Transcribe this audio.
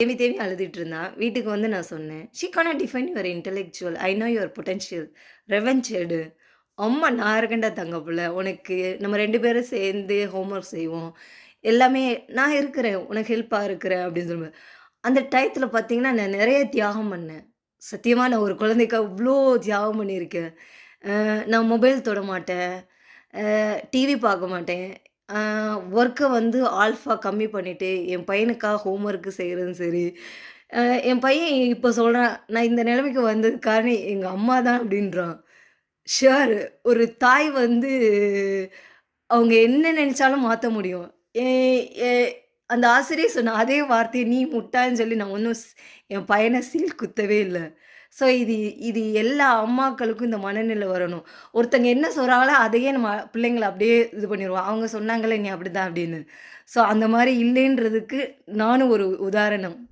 தேம்பி தேம்பி அழுதுட்டு இருந்தா. வீட்டுக்கு வந்து நான் சொன்னேன். "She can't define your intellectual. I know your potential. Revenge எடு. அம்மா நான் இருக்கேன்டா தங்க புள்ள. உனக்கு நம்ம 2 பேரும் சேர்ந்து ஹோம் ஒர்க் செய்வோம். எல்லாமே நான் இருக்கிறேன். உனக்கு ஹெல்ப்பா இருக்கிறேன்." அப்படின்னு சொல்லுவேன். அந்த டயத்துல பார்த்தீங்கன்னா, நான் நெறைய தியாகம் பண்ணேன். சத்தியமா நான் ஒரு குழந்தைக்கு அவ்ளோ தியாகம் பண்ணியிருக்கேன். நான் மொபைல் தொட மாட்டேன். டிவி பார்க்க மாட்டேன். அ ஒர்க்க வந்து ஆல்ஃபா கம்மி பண்ணிட்டு, என் பையனுக்காக ஹோம் ஒர்க் செய்றதும் சரி, அ என் பையன் இப்ப சொல்றான், "நான் இந்த நிலைமைக்கு வந்ததுக்கு காரணம் எங்க அம்மா தான்" அப்படின்றான். ஷூர். ஒரு தாய் வந்து அவங்க என்ன நெனச்சாலும் மாத்த முடியும். எ எ அந்த ஆசிரியர் சொன்ன அதே வார்த்தைய "நீ முட்டாள்ன்னு" சொல்லி நான் ஒண்ணும் என் பையன சீல் குத்தவே இல்ல. ஸோ இது இது எல்லா அம்மாக்களுக்கும் இந்த மனநிலை வரணும். ஒருத்தங்க என்ன சொல்றாங்களோ, அதையே நம்ம பிள்ளைங்கள அப்படியே இது பண்ணிருவோம். அவங்க சொன்னாங்கல்ல, நீ அப்படிதான் அப்படின்னு. ஸோ அந்த மாரி இல்லைன்றதுக்கு நானும் ஒரு உதாரணம்.